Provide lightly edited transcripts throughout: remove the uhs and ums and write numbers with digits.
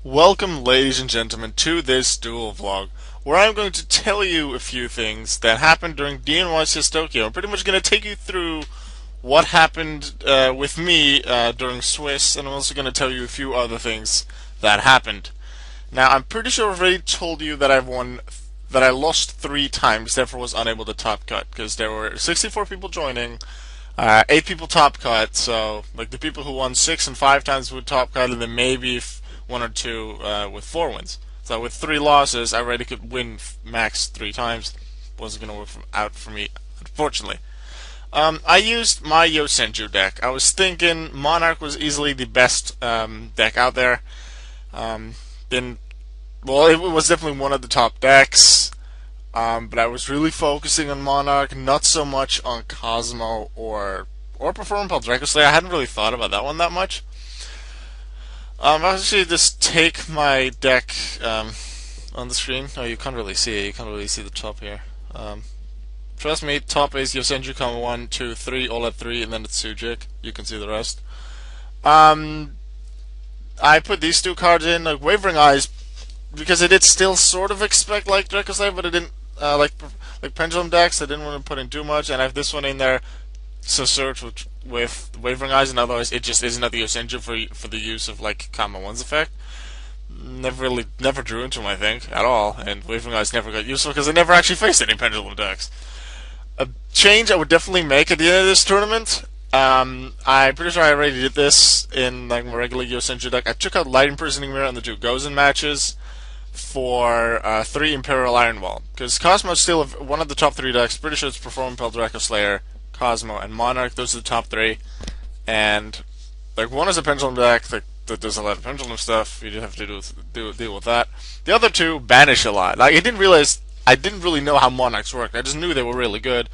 Welcome, ladies and gentlemen, to this Duel vlog, where I'm going to tell you a few things that happened during DNYCS Tokyo. I'm pretty much going to take you through what happened with me during Swiss, and I'm also going to tell you a few other things that happened. Now, I'm pretty sure I've already told you that I lost 3 times, therefore was unable to top cut, because there were 64 people joining, 8 people top cut, so like the people who won 6 and 5 times would top cut, and then maybe 1 or 2 with 4 wins. So with 3 losses, I already could win max 3 times. Wasn't going to work out for me, unfortunately. I used my Yosenju deck. I was thinking Monarch was easily the best deck out there. It was definitely one of the top decks. But I was really focusing on Monarch, not so much on Cosmo or Performance Pal Draco Slayer. I hadn't really thought about that one that much. I'll actually just take my deck on the screen. Oh, you can't really see it. You can't really see the top here. Trust me, top is Yosenju, 1, 2, 3, all at 3, and then it's Sujik. You can see the rest. I put these 2 cards in, like Wavering Eyes, because I did still sort of expect like Draco Slayer, but I didn't like Pendulum decks. I didn't want to put in too much, and I have this one in there. So search with Wavering Eyes, and otherwise it just isn't the Yosenju for the use of like Kama 1's effect. Never drew into him, I think, at all, and Wavering Eyes never got useful because I never actually faced any Pendulum decks. A change I would definitely make at the end of this tournament. I'm pretty sure I already did this in like my regular Yosenju deck. I took out Light Imprisoning Mirror and the 2 Gozen matches for 3 Imperial Iron Wall, because Cosmo is still one of the top 3 decks. Pretty sure it's Performance Pal Draco Slayer, Cosmo, and Monarch. Those are the top 3. And like one is a Pendulum deck that does a lot of Pendulum stuff. You just have to deal with that. The other 2 banish a lot. Like I didn't really know how Monarchs worked. I just knew they were really good.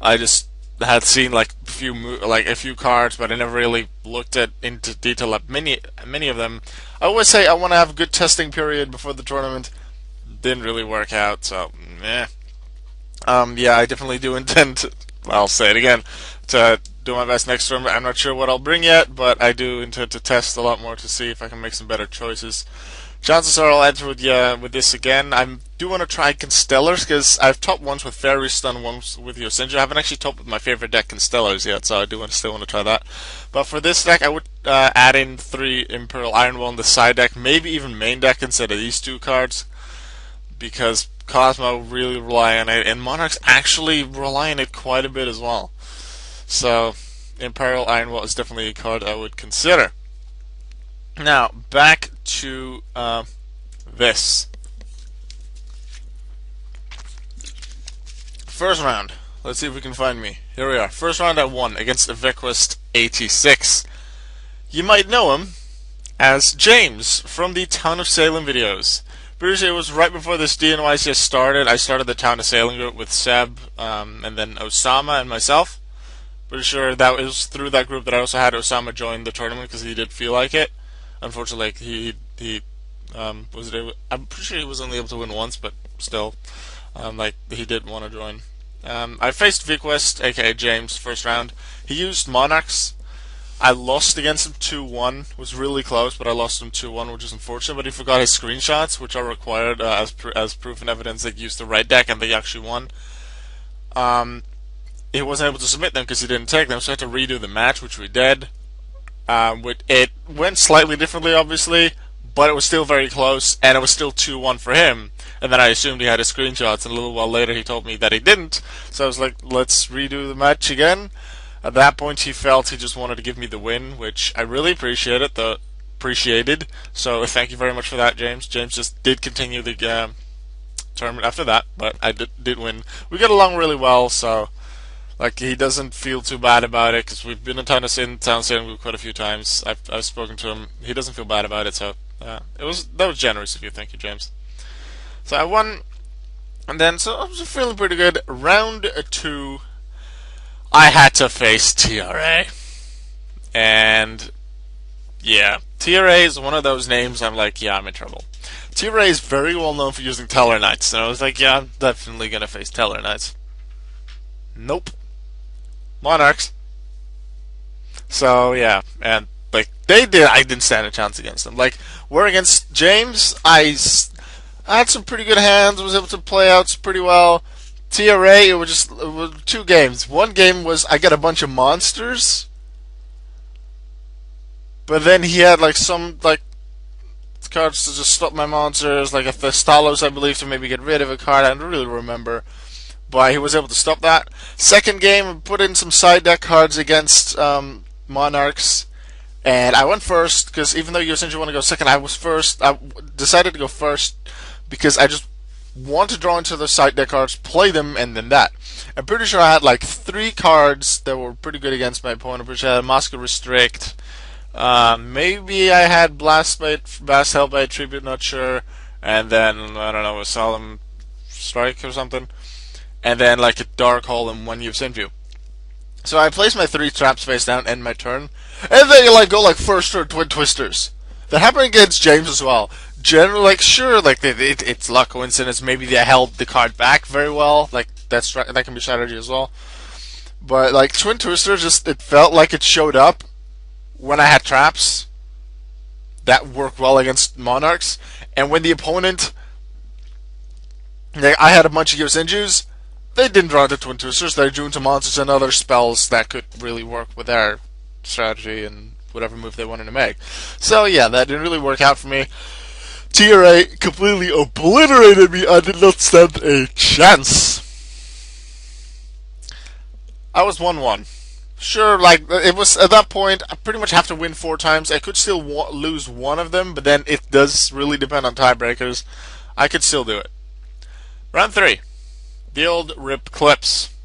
I just had seen like a few cards, but I never really looked into detail at many of them. I always say I want to have a good testing period before the tournament. Didn't really work out, so yeah. I definitely do intend to, I'll say it again, to do my best next tournament. I'm not sure what I'll bring yet, but I do intend to test a lot more to see if I can make some better choices. Chances are I'll enter with this again. I do want to try Constellars, because I've topped once with Fairy Stun, once with Yosenju. I haven't actually topped with my favorite deck, Constellars, yet, so I do still want to try that. But for this deck, I would add in 3 Imperial Iron Wall in the side deck, maybe even main deck instead of these 2 cards, because Cosmo really rely on it, and Monarchs actually rely on it quite a bit as well. So, Imperial Iron Wall is definitely a card I would consider. Now, back to this. First round. Let's see if we can find me. Here we are. First round I won against DNYCS 86. You might know him as James from the Town of Salem videos. Pretty sure it was right before this DNYCS started. I started the Town of Salem group with Seb, and then Osama and myself. Pretty sure that was through that group that I also had Osama join the tournament because he did feel like it. Unfortunately, I'm pretty sure he was only able to win once, but still, he did want to join. I faced VQuest, aka James, first round. He used Monarchs. I lost against him 2-1. It was really close, but I lost him 2-1, which is unfortunate. But he forgot his screenshots, which are required as proof and evidence that he used the right deck and they actually won. He wasn't able to submit them because he didn't take them, so I had to redo the match, which we did. It went slightly differently, obviously, but it was still very close, and it was still 2-1 for him. And then I assumed he had his screenshots, and a little while later he told me that he didn't. So I was like, let's redo the match again. At that point, he felt he just wanted to give me the win, which I really appreciated. So thank you very much for that, James. James just did continue the tournament after that, but I did win. We got along really well, so like he doesn't feel too bad about it because we've been in Town Salem quite a few times. I've spoken to him. He doesn't feel bad about it, so that was generous of you. Thank you, James. So I won, and then so I was feeling pretty good. Round 2. I had to face TRA. And yeah, TRA is one of those names I'm like, yeah, I'm in trouble. TRA is very well known for using Teller Knights, and I was like, yeah, I'm definitely gonna face Teller Knights. Nope. Monarchs. So yeah, and Like they did, I didn't stand a chance against them. Like where against James, I had some pretty good hands. Was able to play outs pretty well. TRA, it was 2 games. One game was I got a bunch of monsters, but then he had like some like cards to just stop my monsters, like a Thestalos, I believe, to maybe get rid of a card. I don't really remember, but he was able to stop that. Second game, I put in some side deck cards against Monarchs, and I went first because even though you essentially want to go second, I was first. I decided to go first because I just want to draw into the side deck cards, play them, and then that. I'm pretty sure I had like 3 cards that were pretty good against my opponent. I'm pretty sure I had Moscow Restrict. Maybe I had Blast Held by Tribute, not sure. And then, I don't know, a Solemn Strike or something. And then like a Dark Hole and 1 You've Sent View. So I placed my 3 traps face down, end my turn. And then you like go like first or Twin Twisters. That happened against James as well. Generally, like sure, like it's luck, coincidence. Maybe they held the card back very well. Like that can be strategy as well. But like Twin Twister, just it felt like it showed up when I had traps that worked well against Monarchs, and when the opponent, I had a bunch of Yosenjus, they didn't draw into Twin Twisters. They drew into monsters and other spells that could really work with their strategy and whatever move they wanted to make. So yeah, that didn't really work out for me. TRA completely obliterated me. I did not stand a chance. I was 1-1. Sure, like, it was, at that point, I pretty much have to win 4 times. I could still lose 1 of them, but then it does really depend on tiebreakers. I could still do it. Round 3. The old Rip Clips.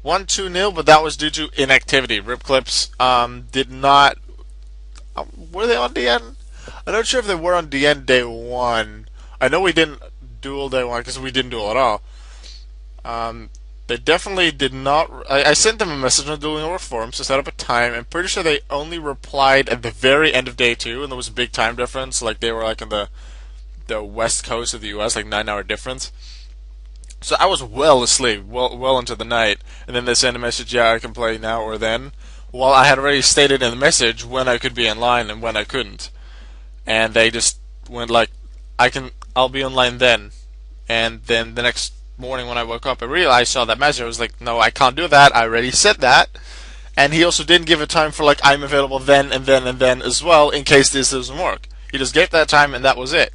1-2-0, but that was due to inactivity. Rip Clips did not... were they on DN? I'm not sure if they were on DN day 1. I know we didn't duel day 1 because we didn't duel at all. They definitely did not... I sent them a message on Dueling Over forums to set up a time. I'm pretty sure they only replied at the very end of day 2, and there was a big time difference. Like, they were like in the west coast of the US, like 9-hour difference. So I was well asleep, well into the night, and then they sent a message, yeah, I can play now or then. Well, I had already stated in the message when I could be in line and when I couldn't. And they just went like, I'll be online then. And then the next morning when I woke up, I saw that message. I was like, no, I can't do that. I already said that. And he also didn't give a time for like, I'm available then and then and then as well in case this doesn't work. He just gave that time and that was it.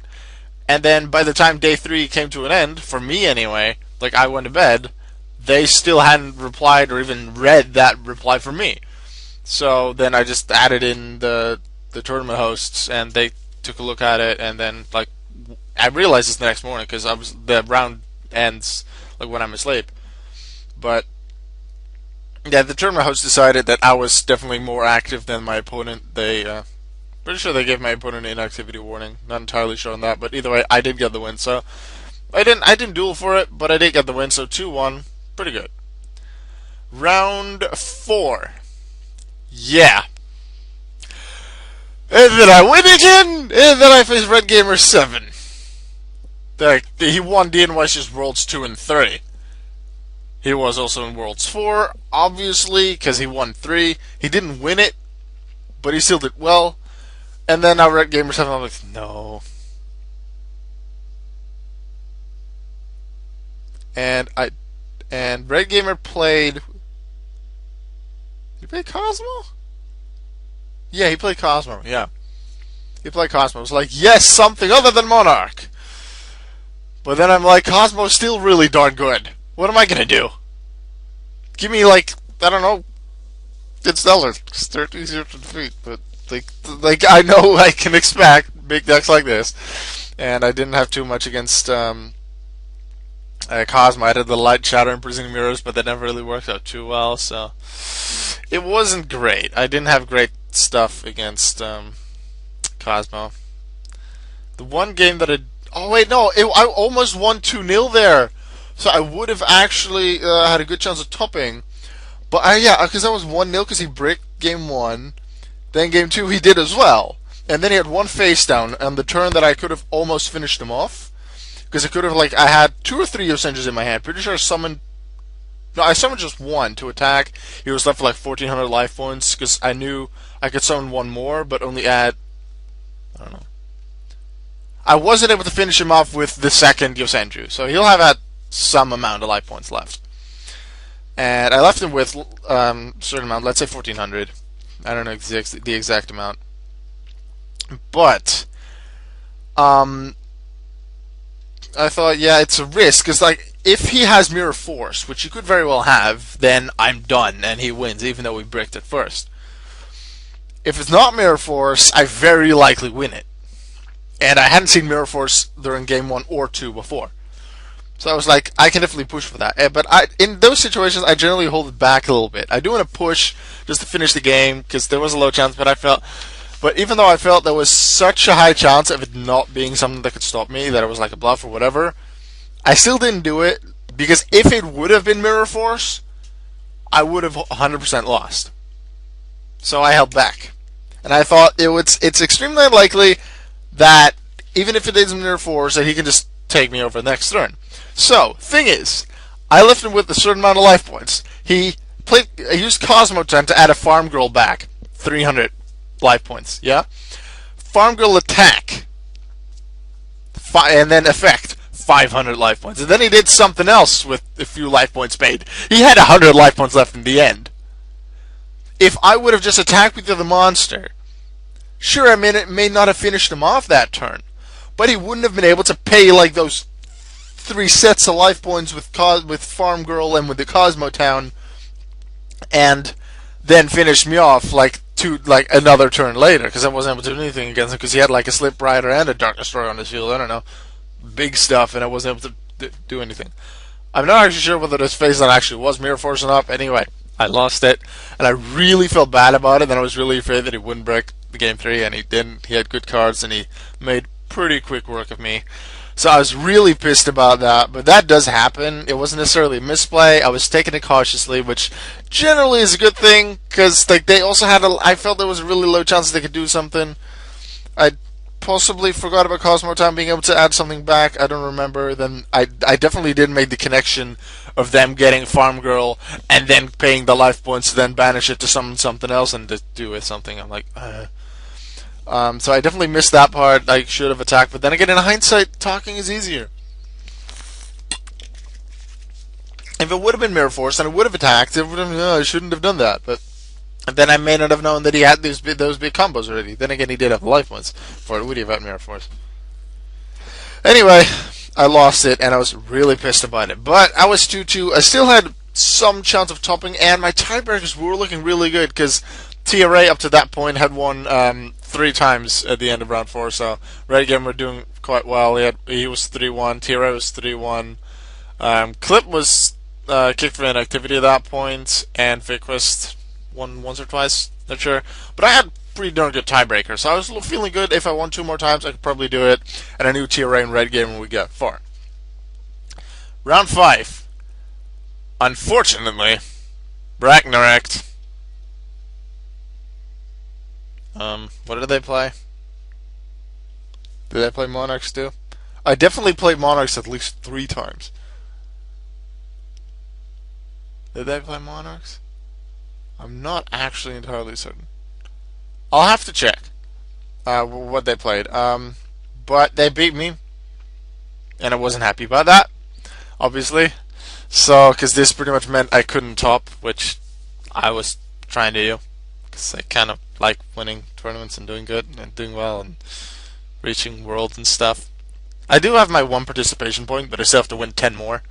And then by the time day 3 came to an end, for me anyway, like I went to bed, they still hadn't replied or even read that reply from me. So then I just added in the tournament hosts, and they took a look at it, and then like I realized this the next morning because the round ends like when I'm asleep. But yeah, the tournament host decided that I was definitely more active than my opponent. They pretty sure they gave my opponent an inactivity warning. Not entirely sure on that, but either way, I did get the win. So I didn't duel for it, but I did get the win. So 2-1, pretty good. Round 4. Yeah. And then I win again, and then I face Red Gamer 7. He won DNYCS Worlds 2 and 3. He was also in Worlds 4, obviously, because he won 3. He didn't win it, but he still did well. And then now Red Gamer 7, I'm like, no. And Red Gamer played... Did he play Cosmo? Yeah, he played Cosmo, yeah. He played Cosmo. I was like, yes, something other than Monarch. But then I'm like, Cosmo's still really darn good. What am I gonna do? Give me, like, I don't know, it's stellar. It's 13 feet, but, like, I know I can expect big decks like this. And I didn't have too much against, Cosmo. I had the Light Shadow and Prising Mirrors, but that never really worked out too well, so... It wasn't great. I didn't have great stuff against, Cosmo. The one game that oh wait, no, I almost won 2-0 there. So I would have actually had a good chance of topping. But yeah, because I was 1-0 because he bricked game 1. Then game 2 he did as well. And then he had one face down on the turn that I could have almost finished him off. Because I could have, like, I had 2 or 3 Yosenjus in my hand. Pretty sure I summoned No, I summoned just one to attack. He was left with like 1,400 life points because I knew I could summon one more, but only add. I don't know. I wasn't able to finish him off with the second Yosenju, so he'll have had some amount of life points left. And I left him with a certain amount, let's say 1,400. I don't know the exact amount. But I thought, yeah, it's a risk, because like, if he has Mirror Force, which he could very well have, then I'm done, and he wins, even though we bricked it first. If it's not Mirror Force, I very likely win it. And I hadn't seen Mirror Force during Game 1 or 2 before. So I was like, I can definitely push for that. But in those situations, I generally hold it back a little bit. I do want to push just to finish the game, because there was a low chance, but even though I felt there was such a high chance of it not being something that could stop me, that it was like a bluff or whatever, I still didn't do it, because if it would have been Mirror Force, I would have 100% lost. So I held back. And I thought it's extremely unlikely that, even if it is Mirror Force, that he can just take me over the next turn. So, thing is, I left him with a certain amount of life points. He used Cosmo 10 to add a Farm Girl back. 300 life points, yeah? Farm Girl attack. And then effect. 500 life points. And then he did something else with a few life points made. He had 100 life points left in the end. If I would have just attacked with the other monster, sure, I mean, it may not have finished him off that turn, but he wouldn't have been able to pay like those 3 sets of life points with Farm Girl and with the Cosmo Town, and then finish me off like another turn later, because I wasn't able to do anything against him because he had like a Slip Rider and a Dark Destroyer on his field. I don't know, big stuff, and I wasn't able to do anything. I'm not actually sure whether this phase that actually was Mirror Force or not. Anyway, I lost it, and I really felt bad about it. And I was really afraid that he wouldn't break the game 3, and he didn't. He had good cards, and he made pretty quick work of me. So I was really pissed about that, but that does happen. It wasn't necessarily a misplay. I was taking it cautiously, which generally is a good thing, because like they also had I felt there was a really low chance they could do something. I possibly forgot about Cosmo Time being able to add something back. I don't remember. Then I definitely didn't make the connection of them getting Farm Girl and then paying the life points to then banish it to something else and to do with something. I'm like, so I definitely missed that part. I should have attacked, but then again, in hindsight, talking is easier. If it would have been Mirror Force, then I would have attacked. It would have, I shouldn't have done that, but then I may not have known that he had those big combos already. Then again, he did have life points for it. Would he have had Mirror Force? Anyway, I lost it, and I was really pissed about it. But I was 2-2. I still had some chance of topping, and my tiebreakers were looking really good, because TRA up to that point had won 3 times at the end of round 4, so Red Game were doing quite well. He was 3-1, TRA was 3-1. Clip was kicked for inactivity at that point, and Viquist won once or twice, not sure. But I had pretty darn good tiebreaker, so I was feeling good. If I won 2 more times, I could probably do it, and I knew TRA and Red Game would get far. Round 5. Unfortunately, Ragnarok. What did they play? Did they play Monarchs too? I definitely played Monarchs at least 3 times. Did they play Monarchs? I'm not actually entirely certain. I'll have to check what they played. But they beat me, and I wasn't happy about that, obviously. So, because this pretty much meant I couldn't top, which I was trying to do. Because I kind of like winning tournaments and doing good and doing well and reaching worlds and stuff. I do have my 1 participation point, but I still have to win 10 more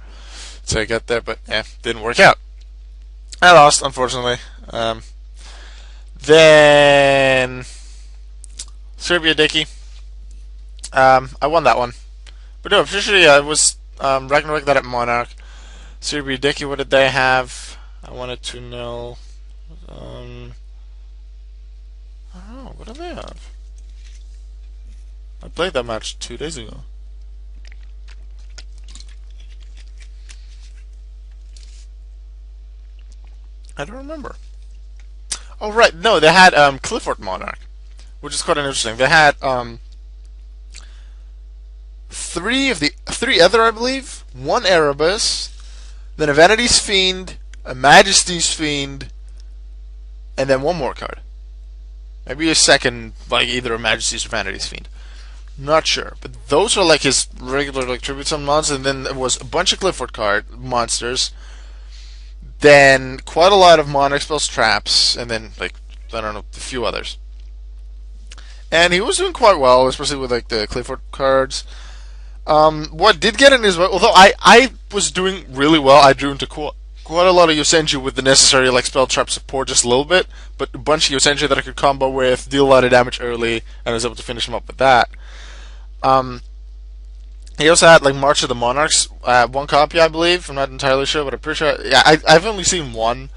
to get there, but didn't work out. I lost, unfortunately. Then Serbia Dicky. I won that one. But no, officially I was Ragnarok that at Monarch. Serbia Dicky, what did they have? I wanted to know. I don't know, what do they have? I played that match 2 days ago. I don't remember. Oh right, no, they had Clifford Monarch, which is quite interesting. They had 3 other, I believe, 1 Erebus, then a Vanity's Fiend, a Majesty's Fiend, and then one more card. Maybe a second, like either a Majesty's or Vanity's Fiend. Not sure, but those are like his regular like tribute summon monsters, and then there was a bunch of Clifford card monsters, then quite a lot of Monarch spells, traps, and then like I don't know, a few others. And he was doing quite well, especially with like the Clifford cards. What did get in his way, although I was doing really well, I drew into quite a lot of Yosenju with the necessary like spell trap support just a little bit, but a bunch of Yosenju that I could combo with, deal a lot of damage early, and I was able to finish him up with that. He also had like March of the Monarchs, one copy I believe. I'm not entirely sure, but I'm pretty sure. Yeah, I've only seen one,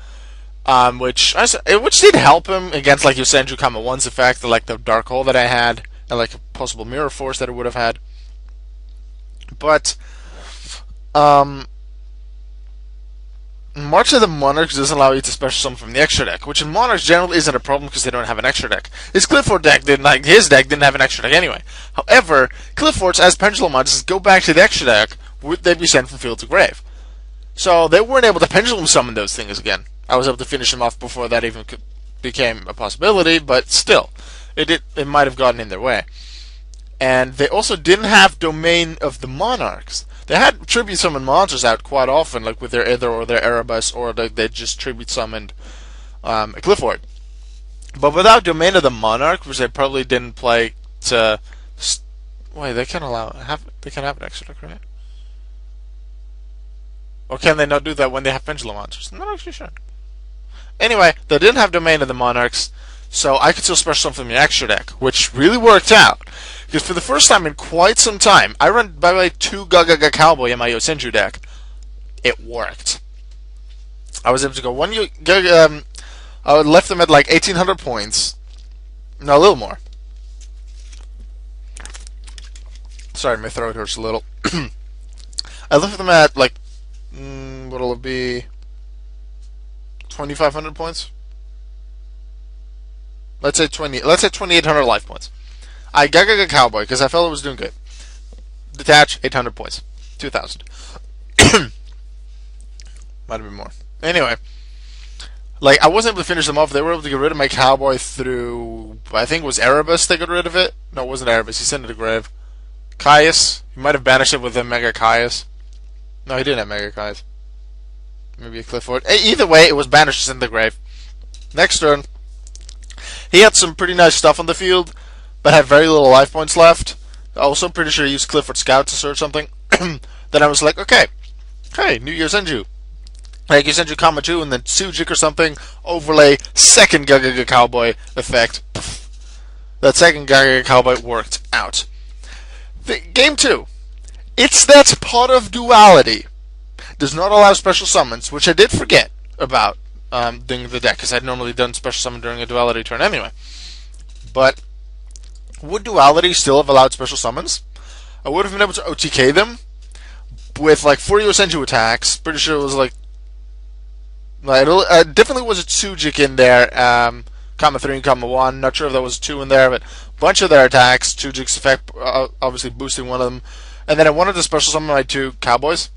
which did help him against like Yosenju Kama 1's effect, like the Dark Hole that I had, and like a possible Mirror Force that it would have had. But March of the Monarchs doesn't allow you to special summon from the extra deck, which in Monarchs generally isn't a problem because they don't have an extra deck. His Clifford deck his deck didn't have an extra deck anyway. However, Cliffords as Pendulum monsters go back to the extra deck, they'd be sent from field to grave. So they weren't able to Pendulum summon those things again. I was able to finish them off before that even became a possibility, but still, it might have gotten in their way. And they also didn't have Domain of the Monarchs. They had tribute summon monsters out quite often, like with their Aether or their Erebus, or like they just tribute summoned a Clifford. But without Domain of the Monarch, which they probably didn't play to. Wait, they can they can have an extra deck, right? Or can they not do that when they have Pendulum monsters? I'm not actually sure. Anyway, they didn't have Domain of the Monarchs, so I could still special summon from the extra deck, which really worked out. Because for the first time in quite some time, I run, by the way, 2 Gagaga Cowboy in my Yosenju deck. It worked. I was able to go I left them at like 1,800 points. No, a little more. Sorry, my throat hurts a little. I left them at like, what'll it be? 2,500 points? Let's say 2,800 life points. I Gagaga Cowboy because I felt it was doing good. Detach, 800 points. 2,000. Might have been more. Anyway, like I wasn't able to finish them off. They were able to get rid of my Cowboy through, I think it was Erebus they got rid of it. No, it wasn't Erebus. He sent it to grave. Caius. He might have banished it with a Mega Caius. No, he didn't have Mega Caius. Maybe a Clifford. Either way, it was banished in the grave. Next turn, he had some pretty nice stuff on the field, but had very little life points left. Also, pretty sure he used Clifford Scout to search something. Then I was like, okay, New Yosenju. Like Yosenju Kama 2 and then Sujik or something, overlay second Gagaga Cowboy effect. That second Gagaga Cowboy worked out. Game 2. It's that Pot of Duality. Does not allow special summons, which I did forget about doing the deck, because I'd normally done special summon during a Duality turn anyway. But would Duality still have allowed special summons? I would have been able to OTK them with like 40 Yosenju attacks. Pretty sure it was like definitely was a Tsujik in there. Kama 3 and Kama 1. Not sure if there was 2 in there, but a bunch of their attacks. Tsujik's effect obviously boosting one of them. And then I wanted to special summon my 2 Cowboys.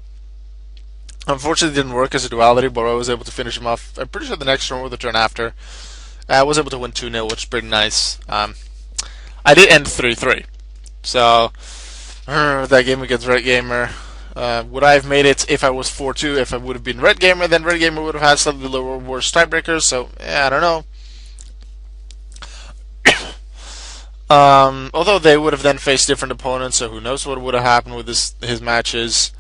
Unfortunately, it didn't work as a Duality, but I was able to finish them off. I'm pretty sure the next turn or the turn after. I was able to win 2-0, which is pretty nice. I did end 3-3. So, that game against Red Gamer. Would I have made it if I was 4-2? If I would have been Red Gamer, then Red Gamer would have had slightly lower, worse tiebreakers. So, yeah, I don't know. Although they would have then faced different opponents, so who knows what would have happened with his matches.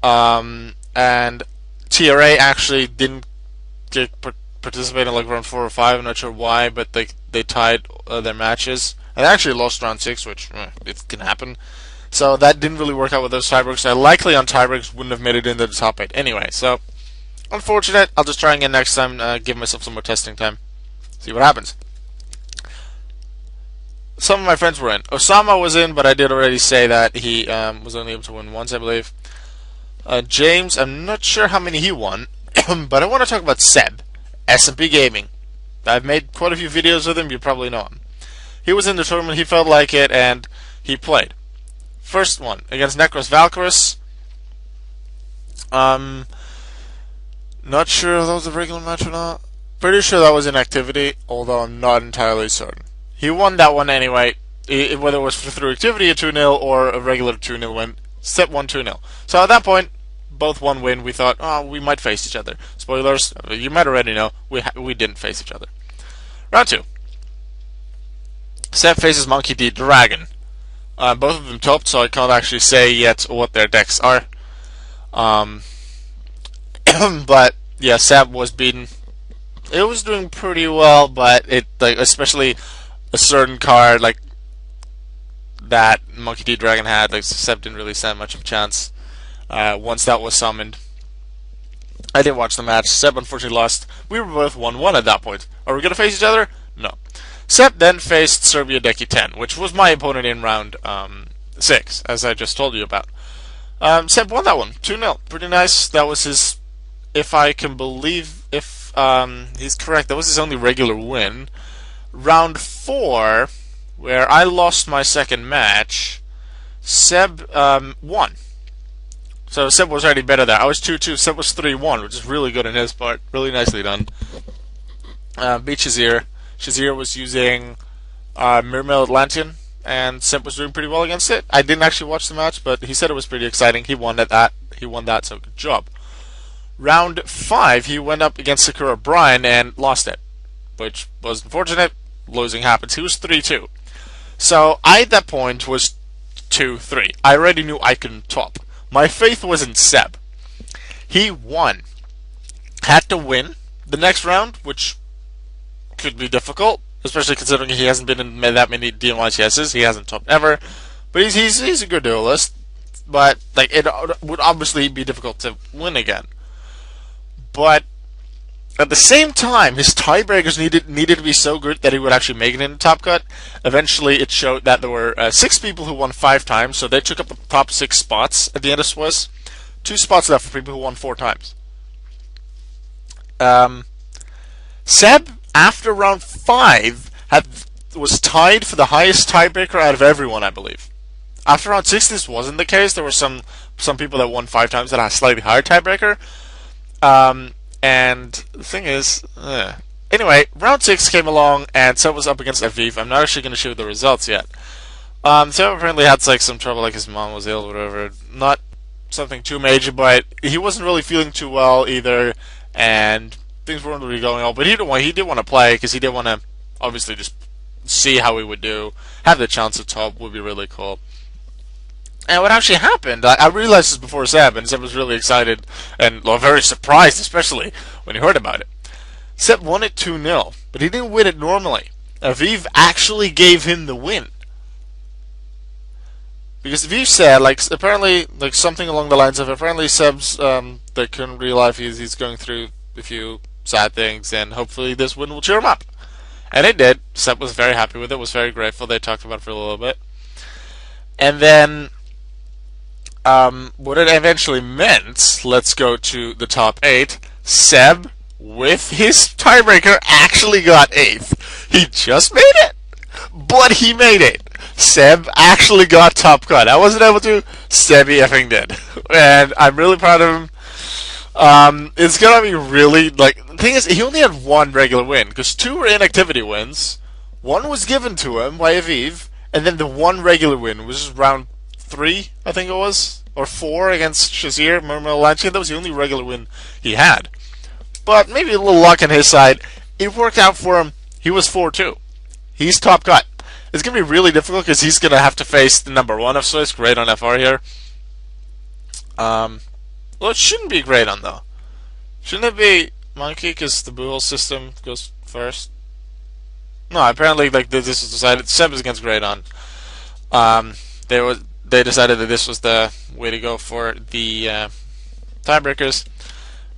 And TRA actually didn't participate in like round 4 or 5. I'm not sure why, but they tied their matches. And they actually lost round 6, which it can happen. So that didn't really work out with those tiebreaks. I likely on tiebreaks wouldn't have made it into the top 8 anyway. So unfortunate. I'll just try again next time. Give myself some more testing time. See what happens. Some of my friends were in. Osama was in, but I did already say that he was only able to win once, I believe. James, I'm not sure how many he won, but I want to talk about Seb, SMP Gaming. I've made quite a few videos with him, you probably know him. He was in the tournament, he felt like it, and he played. First one, against Necros Valkyrus. Not sure if that was a regular match or not. Pretty sure that was inactivity, although I'm not entirely certain. He won that one anyway, whether it was through activity a 2-0 or a regular 2-0 win. Step 1 2-0. So at that point, both one win. We thought, oh, we might face each other. Spoilers, you might already know, we didn't face each other. Round 2. Seb faces Monkey D. Dragon. Both of them topped, so I can't actually say yet what their decks are. But yeah, Seb was beaten. It was doing pretty well, but especially a certain card like that Monkey D. Dragon had, Seb didn't really stand much of a chance. Once that was summoned, I didn't watch the match. Seb unfortunately lost. We were both 1-1 at that point. Are we gonna face each other? No. Seb then faced Serbia Deki 10, which was my opponent in round 6, as I just told you about. Seb won that one, 2-0. Pretty nice. That was his, if I can believe, if he's correct, that was his only regular win. Round 4, where I lost my second match, Seb won. So Seb was already better there. I was 2-2, Seb was 3-1, which is really good on his part. Really nicely done. Beat Shazir. Shazir was using Mirmel Atlantean, and Seb was doing pretty well against it. I didn't actually watch the match, but he said it was pretty exciting. He won that. He won that, so good job. Round 5, he went up against Sakura Brian and lost it, which was unfortunate. Losing happens. He was 3-2. So I, at that point, was 2-3. I already knew I couldn't top. My faith was in Seb. He won. Had to win the next round, which could be difficult, especially considering he hasn't been in that many DNYCSs. He hasn't topped ever. But he's a good duelist. But it would obviously be difficult to win again. But at the same time, his tiebreakers needed to be so good that he would actually make it in the top cut. Eventually, it showed that there were 6 people who won 5 times, so they took up the top 6 spots at the end of Swiss. 2 spots left for people who won 4 times. Seb, after round 5, was tied for the highest tiebreaker out of everyone, I believe. After round 6, this wasn't the case. There were some people that won 5 times that had a slightly higher tiebreaker. And the thing is, anyway, round 6 came along, and Seb was up against Aviv. I'm not actually going to show you the results yet. Seb apparently had some trouble, his mom was ill or whatever. Not something too major, but he wasn't really feeling too well either, and things weren't really going on. But he did want to play, because he did want to obviously just see how he would do. Have the chance to top would be really cool. And what actually happened, I realized this before Seb, and Seb was really excited and very surprised, especially when he heard about it. Seb won it 2-0, but he didn't win it normally. Aviv actually gave him the win. Because Aviv said, apparently, something along the lines of, apparently Seb's, current real life, he's going through a few sad things, and hopefully this win will cheer him up. And it did. Seb was very happy with it, was very grateful. They talked about it for a little bit. And then what it eventually meant, let's go to the top 8. Seb, with his tiebreaker, actually got 8th. He just made it, but he made it. Seb actually got top cut. I wasn't able to. Sebby effing did. And I'm really proud of him. It's gonna be really, the thing is, he only had 1 regular win, because 2 were inactivity wins. 1 was given to him by Aviv, and then the 1 regular win was round 3, I think it was, or 4 against Shazir, Murmur Lanchian. That was the only regular win he had. But maybe a little luck on his side. It worked out for him. He was 4-2. He's top cut. It's going to be really difficult because he's going to have to face the number 1 of Swiss, Great on FR here. Well, it shouldn't be Great on, though. Shouldn't it be Monkey because the Duel system goes first? No, apparently this was decided. Seb is against Great on. They decided that this was the way to go for the tiebreakers.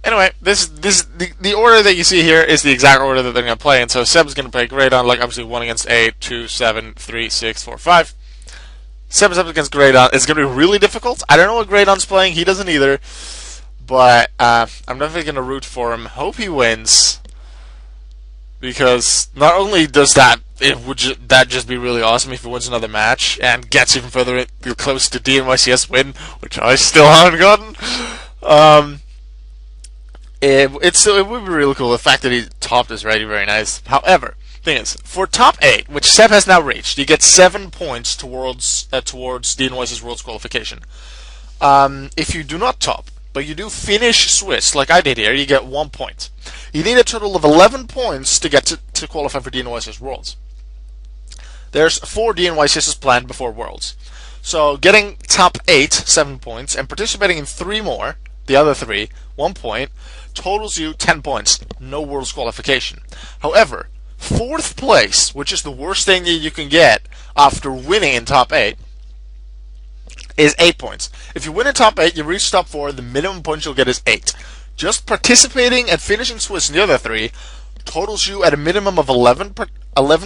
Anyway, the order that you see here is the exact order that they're going to play, and so Seb's going to play Great on, obviously 1 against 8, 2, 7, 3, 6, 4, 5. Seb's up against Great on. It's going to be really difficult. I don't know what Great on's playing. He doesn't either. But I'm definitely going to root for him. Hope he wins. Because not only does that just be really awesome if he wins another match and gets even further close to DNYCS win, which I still haven't gotten. Um, it would be really cool. The fact that he topped is very, very nice. However, thing is, for top 8, which Seb has now reached, you get 7 points towards DNYC's Worlds qualification. If you do not top, but you do finish Swiss, like I did here, you get 1 point. You need a total of 11 points to get to qualify for DNYC's Worlds. There's 4 DNYCs planned before Worlds. So getting top 8, 7 points, and participating in 3 more, the other 3, 1 point, totals you 10 points. No Worlds qualification. However, 4th place, which is the worst thing that you can get after winning in top 8, is 8 points. If you win in top 8, you reach top 4, the minimum points you'll get is 8. Just participating and finishing Swiss in the other 3 totals you at a minimum of 11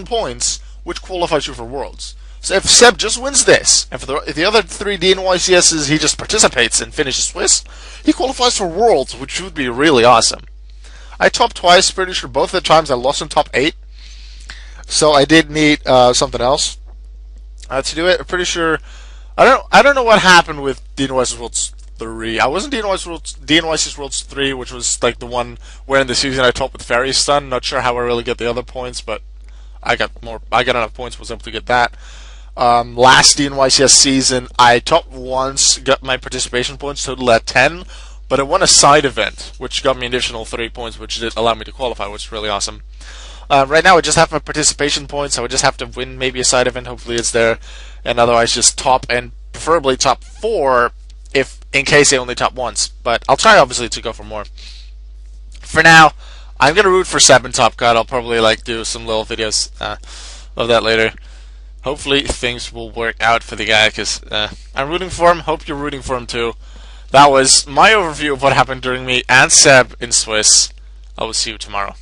points, which qualifies you for Worlds. So if Seb just wins this, and for the other 3 DNYCSs he just participates and finishes Swiss, he qualifies for Worlds, which would be really awesome. I topped twice, pretty sure both of the times I lost in top 8, so I did need something else to do it. I'm pretty sure, I don't know what happened with DNYC's Worlds 3. I wasn't DNYC's Worlds 3, which was like the one where in the season I topped with Fairy Stun. Not sure how I really get the other points, but I got enough points, was able to get that. Last DNYCS season, I topped once, got my participation points total at 10, but I won a side event, which got me an additional 3 points, which did allow me to qualify, which is really awesome. Right now, I just have my participation points, so I just have to win maybe a side event, hopefully it's there, and otherwise just top, and preferably top 4, if in case they only top once, but I'll try obviously to go for more. For now, I'm gonna root for Seb in Top Cut. I'll probably do some little videos of that later. Hopefully things will work out for the guy, because I'm rooting for him. Hope you're rooting for him too. That was my overview of what happened during me and Seb in Swiss. I will see you tomorrow.